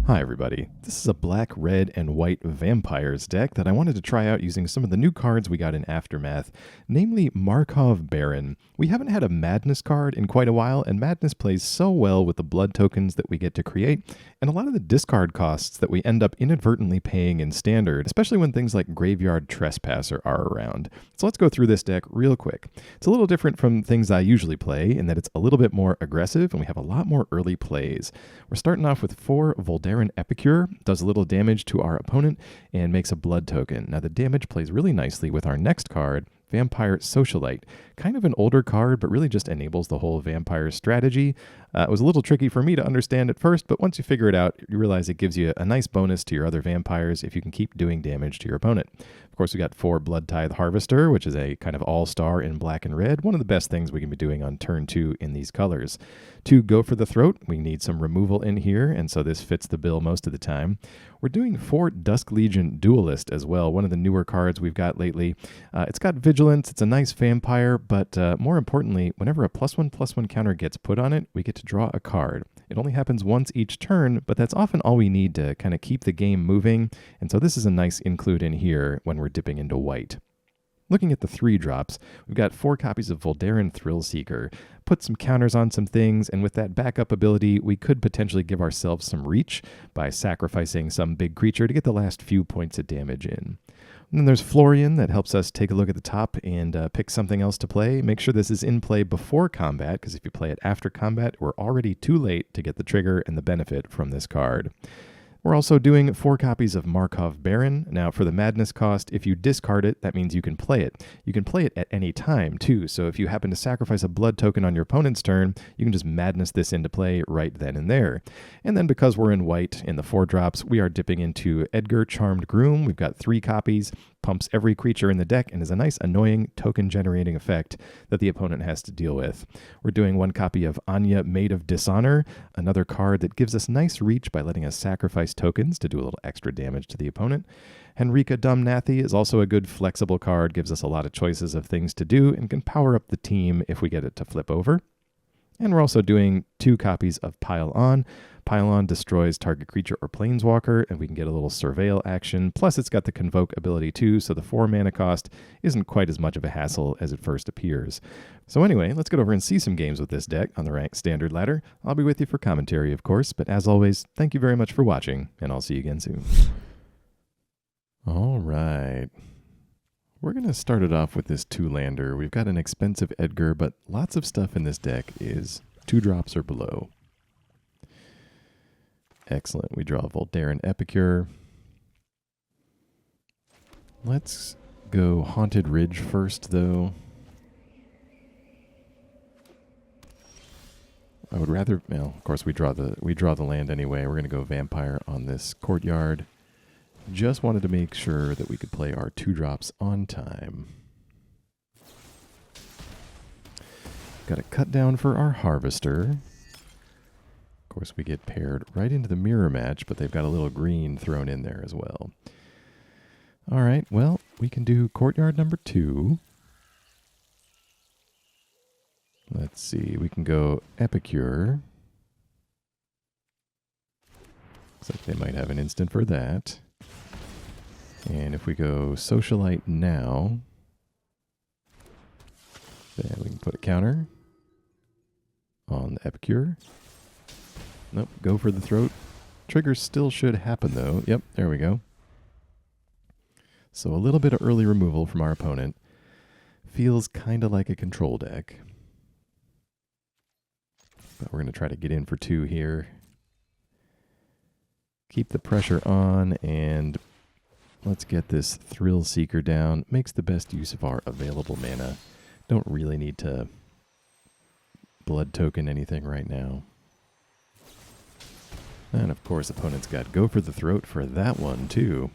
Hi everybody, this is a black, red, and white vampires deck that I wanted to try out using some of the new cards we got in Aftermath, namely Markov Baron. We haven't had a Madness card in quite a while, and Madness plays so well with the blood tokens that we get to create, and a lot of the discard costs that we end up inadvertently paying in Standard, especially when things like Graveyard Trespasser are around. So let's go through this deck real quick. It's a little different from things I usually play in that it's a little bit more aggressive, and we have a lot more early plays. We're starting off with 4 Voldaren Epicure, does a little damage to our opponent, and makes a blood token. Now the damage plays really nicely with our next card, Vampire Socialite. Kind of an older card, but really just enables the whole vampire strategy. It was a little tricky for me to understand at first, but once you figure it out, you realize it gives you a nice bonus to your other vampires if you can keep doing damage to your opponent. Of course, we got 4 Bloodtithe Harvester, which is a kind of all-star in black and red. One of the best things we can be doing on turn 2 in these colors. To go for the throat, we need some removal in here, and so this fits the bill most of the time. We're doing 4 Dusk Legion Duelist as well, one of the newer cards we've got lately. It's got Vigilance, it's a nice vampire, but more importantly, whenever a +1/+1 counter gets put on it, we get to draw a card. It only happens once each turn, but that's often all we need to kind of keep the game moving, and so this is a nice include in here when we're dipping into white. Looking at the 3 drops, we've got 4 copies of Voldaren Thrillseeker. Put some counters on some things, and with that backup ability, we could potentially give ourselves some reach by sacrificing some big creature to get the last few points of damage in. And then there's Florian that helps us take a look at the top and pick something else to play. Make sure this is in play before combat, because if you play it after combat, we're already too late to get the trigger and the benefit from this card. We're also doing 4 copies of Markov Baron. Now, for the Madness cost, if you discard it, that means you can play it. You can play it at any time, too, so if you happen to sacrifice a blood token on your opponent's turn, you can just Madness this into play right then and there. And then because we're in white in the 4 drops, we are dipping into Edgar Charmed Groom. We've got 3 copies, pumps every creature in the deck, and is a nice annoying token-generating effect that the opponent has to deal with. We're doing 1 copy of Anje, Maid of Dishonor, another card that gives us nice reach by letting us sacrifice tokens to do a little extra damage to the opponent. Henrika Domnathi is also a good flexible card, gives us a lot of choices of things to do, and can power up the team if we get it to flip over. And we're also doing 2 copies of Pile On. Pile On destroys target creature or planeswalker, and we can get a little surveil action. Plus, it's got the Convoke ability too, so the 4 mana cost isn't quite as much of a hassle as it first appears. So anyway, let's get over and see some games with this deck on the ranked standard ladder. I'll be with you for commentary, of course, but as always, thank you very much for watching, and I'll see you again soon. All right. We're going to start it off with this 2-lander. We've got an expensive Edgar, but lots of stuff in this deck is 2 drops or below. Excellent. We draw Voldaren Epicure. Let's go Haunted Ridge first, though. I would rather, well, of course we draw the land anyway. We're going to go Vampire on this Courtyard. Just wanted to make sure that we could play our 2 drops on time. Got a cut down for our Harvester. Of course, we get paired right into the mirror match, but they've got a little green thrown in there as well. All right, well, we can do Courtyard number 2. Let's see, we can go Epicure. Looks like they might have an instant for that. And if we go Socialite now, then we can put a counter on the Epicure. Nope, go for the throat. Trigger still should happen, though. Yep, there we go. So a little bit of early removal from our opponent. Feels kind of like a control deck. But we're going to try to get in for 2 here. Keep the pressure on, and let's get this Thrillseeker down. Makes the best use of our available mana. Don't really need to blood token anything right now. And of course, opponent's got go for the throat for that one, too.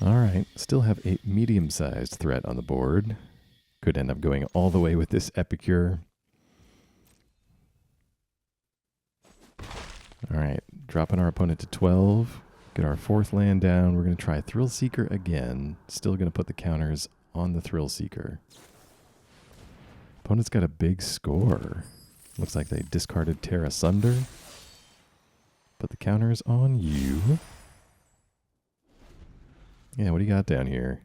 Alright, still have a medium-sized threat on the board. Could end up going all the way with this Epicure. Alright, dropping our opponent to 12. Get our 4th land down. We're going to try Thrillseeker again. Still going to put the counters on the Thrillseeker. Opponent's got a big score. Looks like they discarded Tear Asunder. put the counters on you. Yeah, what do you got down here?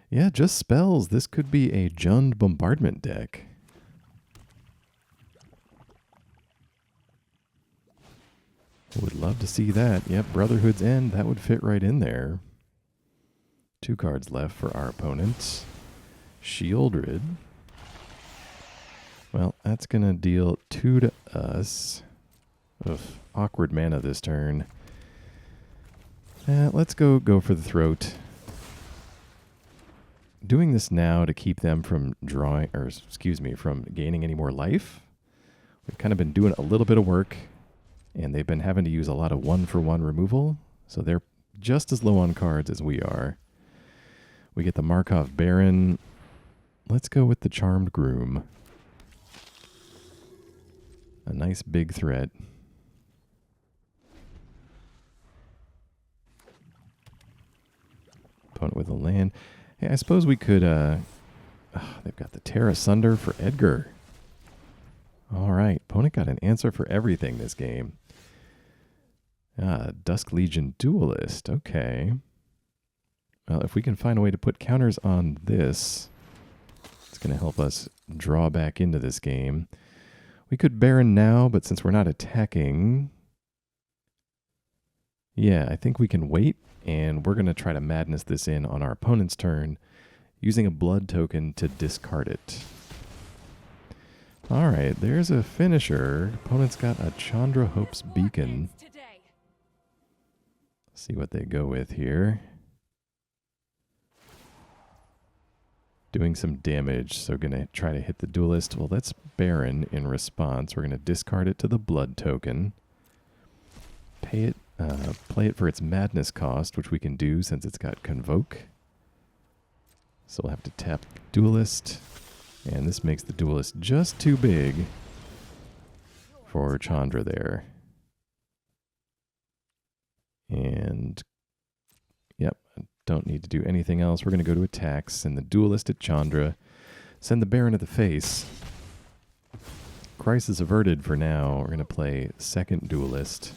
Yeah, just spells. This could be a Jund Bombardment deck. Would love to see that. Yep, Brotherhood's End. That would fit right in there. 2 cards left for our opponent. Shieldred. Well, that's going to deal 2 to us. Ugh, awkward mana this turn. Let's go for the throat. Doing this now to keep them from from gaining any more life. We've kind of been doing a little bit of work, and they've been having to use a lot of 1-for-1 removal, so they're just as low on cards as we are. We get the Markov Baron. Let's go with the Charmed Groom. A nice big threat. Opponent with a land. Hey, I suppose we could, they've got the Tear Asunder for Edgar. All right, opponent got an answer for everything this game. Dusk Legion Duelist, okay. Well, if we can find a way to put counters on this, it's going to help us draw back into this game. We could Baron now, but since we're not attacking, yeah, I think we can wait, and we're going to try to Madness this in on our opponent's turn, using a blood token to discard it. All right, there's a finisher. Opponent's got a Chandra Hope's Beacon. See what they go with here. Doing some damage, so going to try to hit the Duelist. Well, that's Baron in response. We're going to discard it to the blood token. Play it for its madness cost, which we can do since it's got Convoke. So we'll have to tap Duelist. And this makes the Duelist just too big for Chandra there. And, yep, I don't need to do anything else. We're going to go to attacks, send the Duelist at Chandra, send the Baron to the face. Crisis averted for now. We're going to play second Duelist.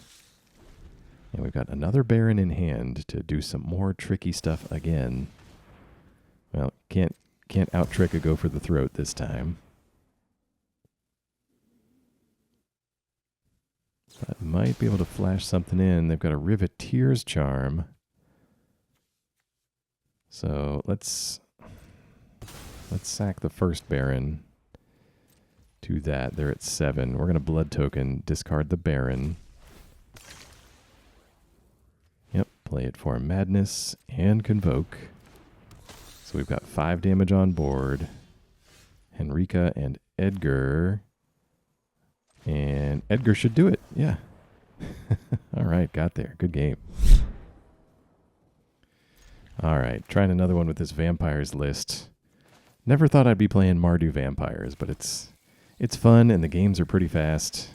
And we've got another Baron in hand to do some more tricky stuff again. Well, can't out-trick a go for the throat this time. But might be able to flash something in. They've got a Riveteer's Charm. So let's sack the first Baron to that. They're at 7. We're going to blood token, discard the Baron. Yep, play it for Madness and Convoke. So we've got 5 damage on board. Henrika and Edgar. And Edgar should do it. Yeah. All right, got there. Good game. All right, trying another one with this Vampires list. Never thought I'd be playing Mardu Vampires, but it's fun and the games are pretty fast.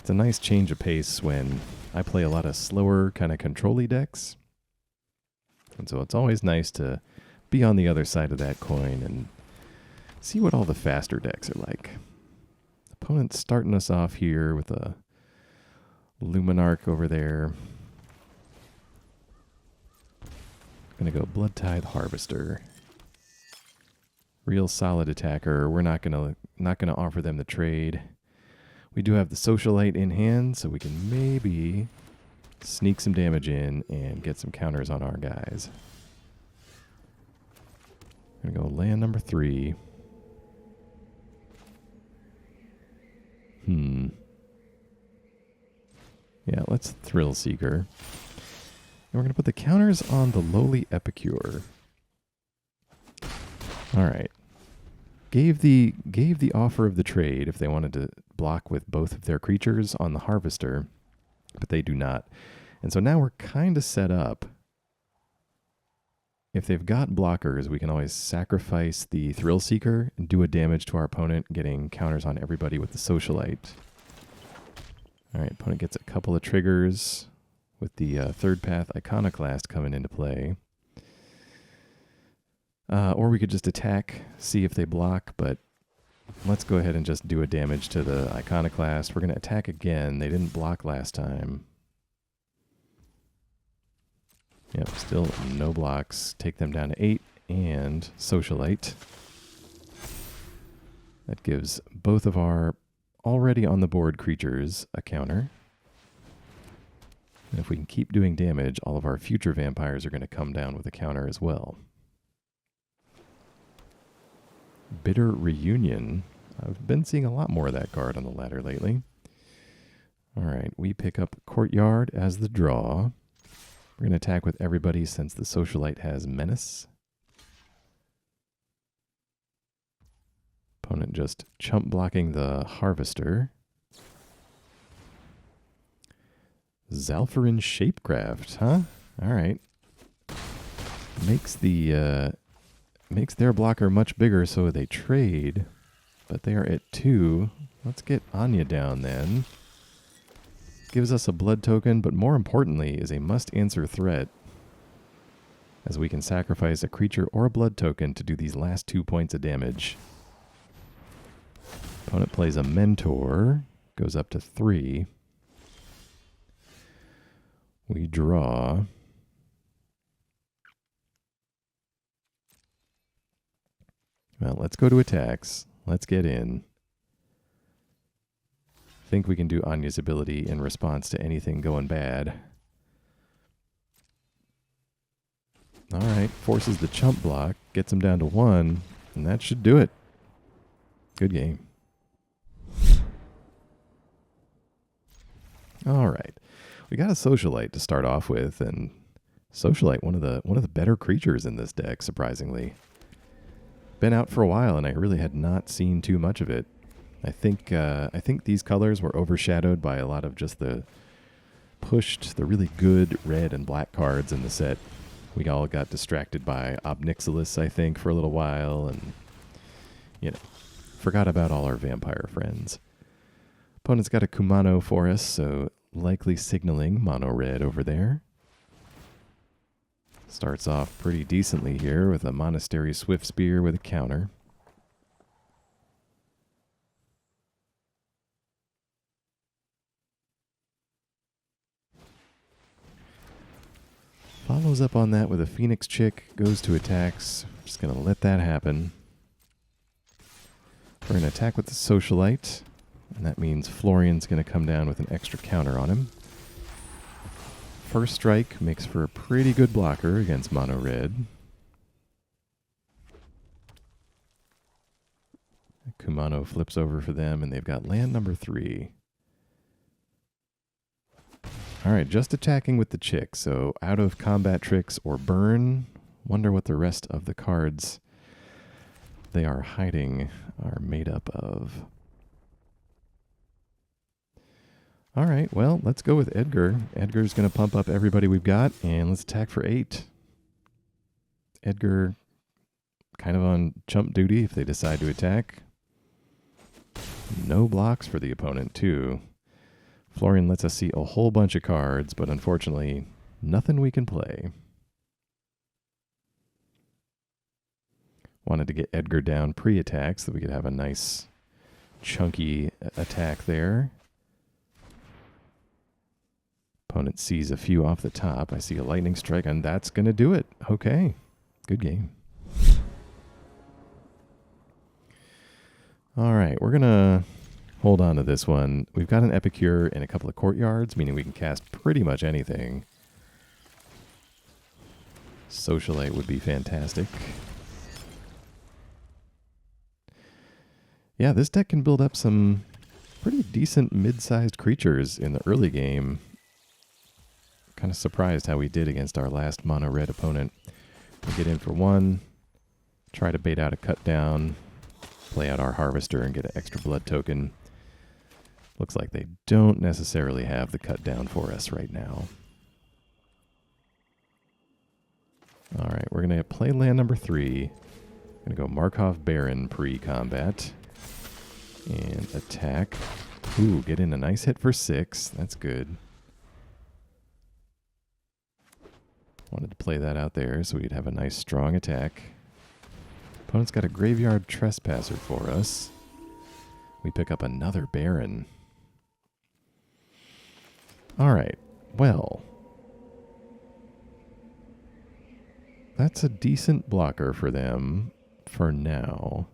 It's a nice change of pace when I play a lot of slower kind of control-y decks. And so it's always nice to be on the other side of that coin and see what all the faster decks are like. Opponent's starting us off here with a Luminarch over there. Gonna go Bloodtithe Harvester. Real solid attacker. We're not gonna offer them the trade. We do have the Socialite in hand, so we can maybe sneak some damage in and get some counters on our guys. Gonna go land number 3. Yeah, let's Thrillseeker. And we're going to put the counters on the lowly Epicure. All right. Gave the offer of the trade if they wanted to block with both of their creatures on the Harvester, but they do not. And so now we're kind of set up. If they've got blockers, we can always sacrifice the Thrillseeker and do a damage to our opponent, getting counters on everybody with the Socialite. All right, opponent gets a couple of triggers with the Third Path Iconoclast coming into play. Or we could just attack, see if they block, but let's go ahead and just do a damage to the Iconoclast. We're going to attack again. They didn't block last time. Yep, still no blocks. Take them down to 8 and Socialite. That gives both of our already on the board creatures a counter. And if we can keep doing damage, all of our future vampires are going to come down with a counter as well. Bitter Reunion. I've been seeing a lot more of that card on the ladder lately. All right, we pick up Courtyard as the draw. We're going to attack with everybody since the Socialite has Menace. Opponent just chump blocking the Harvester. Zalfarin Shapecraft, huh? All right. Makes their blocker much bigger, so they trade. But they are at 2. Let's get Anje down then. Gives us a blood token, but more importantly is a must-answer threat, as we can sacrifice a creature or a blood token to do these last 2 points of damage. Opponent plays a Mentor, goes up to 3. We draw. Well, let's go to attacks. Let's get in. Think we can do Anje's ability in response to anything going bad. All right, forces the chump block, gets him down to 1, and that should do it. Good game. All right, we got a Socialite to start off with, and Socialite, one of the better creatures in this deck, surprisingly. Been out for a while, and I really had not seen too much of it. I think these colors were overshadowed by a lot of just the really good red and black cards in the set. We all got distracted by Obnixilis, I think, for a little while, and forgot about all our vampire friends. Opponent's got a Kumano for us, so likely signaling mono red over there. Starts off pretty decently here with a Monastery Swift Spear with a counter. Follows up on that with a Phoenix Chick, goes to attacks. Just going to let that happen. We're going to attack with the Socialite, and that means Florian's going to come down with an extra counter on him. First strike makes for a pretty good blocker against mono red. Kumano flips over for them, and they've got land number 3. All right, just attacking with the Chick, so out of combat tricks or burn. Wonder what the rest of the cards they are hiding are made up of. All right, well, let's go with Edgar. Edgar's going to pump up everybody we've got, and let's attack for 8. Edgar kind of on chump duty if they decide to attack. No blocks for the opponent, too. Florian lets us see a whole bunch of cards, but unfortunately, nothing we can play. Wanted to get Edgar down pre-attack so that we could have a nice, chunky attack there. Opponent sees a few off the top. I see a lightning strike, and that's going to do it. Okay, good game. All right, we're going to hold on to this one. We've got an Epicure and a couple of Courtyards, meaning we can cast pretty much anything. Socialite would be fantastic. Yeah, this deck can build up some pretty decent mid-sized creatures in the early game. Kind of surprised how we did against our last mono-red opponent. We get in for 1, try to bait out a cut down, play out our Harvester and get an extra blood token. Looks like they don't necessarily have the cut down for us right now. All right, we're going to play land number 3. Going to go Markov Baron pre-combat. And attack. Ooh, get in a nice hit for 6. That's good. Wanted to play that out there so we'd have a nice strong attack. Opponent's got a Graveyard Trespasser for us. we pick up another Baron. All right, well, that's a decent blocker for them for now.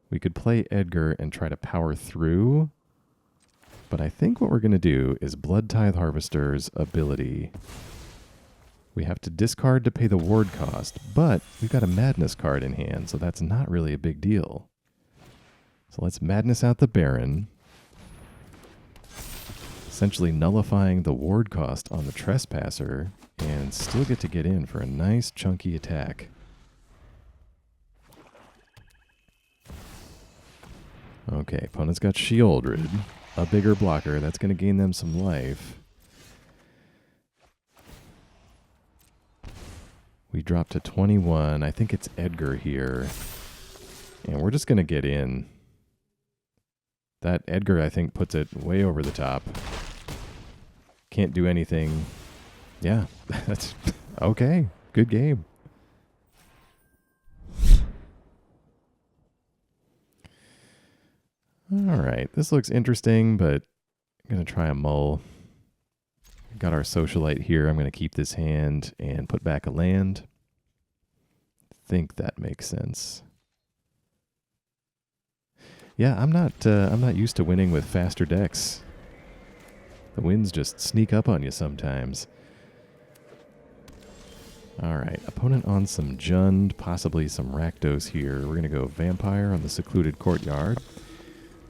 We could play Edgar and try to power through, but I think what we're going to do is Bloodtithe Harvester's ability. We have to discard to pay the ward cost, but we've got a Madness card in hand, so that's not really a big deal. So let's Madness out the Baron, essentially nullifying the ward cost on the Trespasser, and still get to get in for a nice chunky attack. Okay, opponent's got Sheoldred, a bigger blocker. That's going to gain them some life. We drop to 21. I think it's Edgar here. And we're just going to get in. That Edgar, I think, puts it way over the top. Can't do anything. Yeah, that's okay. Good game. All right, this looks interesting, but I'm going to try a mull. Got our Socialite here. I'm going to keep this hand and put back a land. Think that makes sense. Yeah, I'm not used to winning with faster decks. The wins just sneak up on you sometimes. All right, opponent on some Jund, possibly some Rakdos here. We're going to go Vampire on the Secluded Courtyard.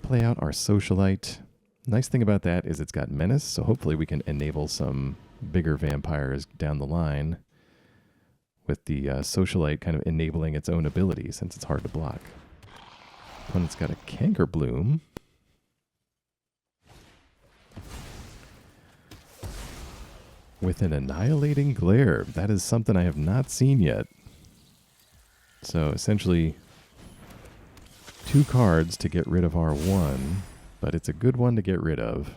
Play out our Socialite. Nice thing about that is it's got Menace, so hopefully we can enable some bigger vampires down the line with the Socialite kind of enabling its own ability since it's hard to block. Opponent's got a Canker Bloom. With an Annihilating Glare. That is something I have not seen yet. So essentially 2 cards to get rid of our 1, but it's a good one to get rid of.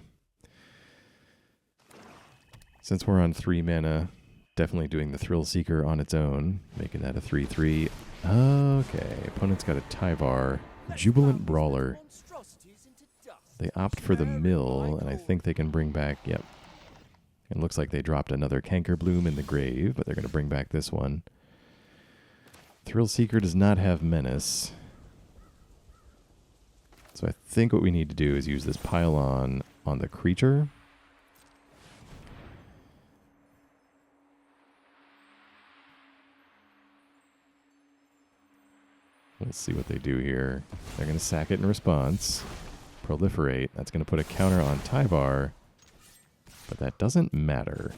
Since we're on 3 mana, definitely doing the Thrillseeker on its own, making that a 3/3. Okay, opponent's got a Tyvar, Jubilant Brawler. They opt for the mill, and I think they can bring back, yep. It looks like they dropped another Canker Bloom in the grave, but they're going to bring back this one. Thrillseeker does not have Menace. So I think what we need to do is use this pile-on the creature. Let's see what they do here. They're going to sack it in response. Proliferate. That's going to put a counter on Tyvar. But that doesn't matter,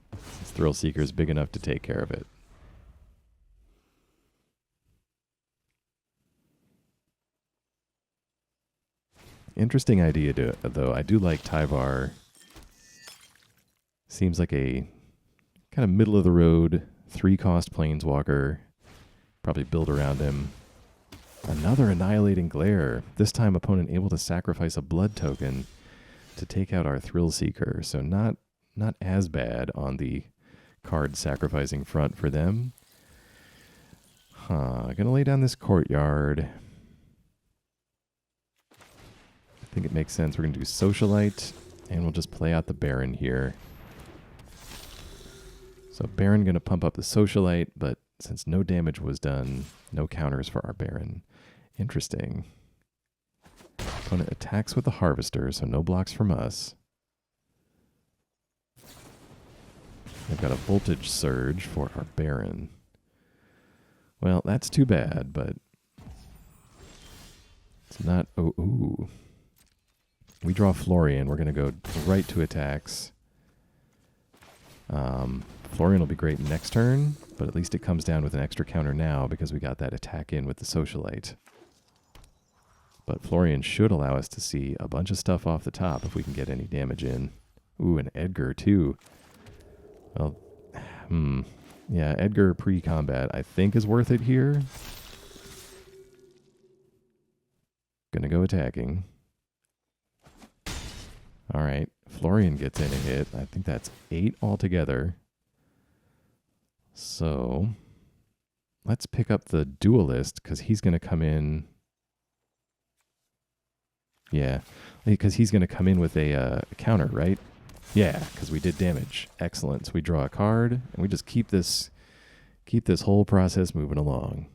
since Thrillseeker is big enough to take care of it. Interesting idea, though. I do like Tyvar. Seems like a kind of middle-of-the-road 3-cost Planeswalker. Probably build around him. Another Annihilating Glare. This time, opponent able to sacrifice a blood token to take out our Thrillseeker. So not as bad on the card sacrificing front for them. Gonna lay down this Courtyard. I think it makes sense. We're going to do Socialite, and we'll just play out the Baron here. So Baron going to pump up the Socialite, but since no damage was done, no counters for our Baron. Interesting. Opponent attacks with the Harvester, so no blocks from us. They've got a Voltage Surge for our Baron. Well, that's too bad, but it's not... Oh, ooh. We draw Florian. We're going to go right to attacks. Florian will be great next turn, but at least it comes down with an extra counter now because we got that attack in with the Socialite. But Florian should allow us to see a bunch of stuff off the top if we can get any damage in. Ooh, and Edgar too. Well, yeah, Edgar pre-combat I think is worth it here. Gonna go attacking. All right, Florian gets in a hit. I think that's 8 altogether. So let's pick up the Duelist because he's going to come in Yeah, because he's going to come in with a counter, right? Yeah, because we did damage. Excellent. So we draw a card, and we just keep this whole process moving along.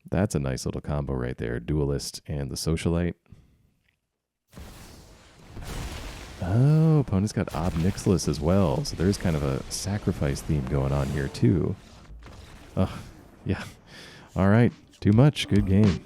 That's a nice little combo right there. Duelist and the Socialite. Oh, opponent's got Ob Nixilis as well. So there's kind of a sacrifice theme going on here too. Oh, yeah. All right. Too much. Good game.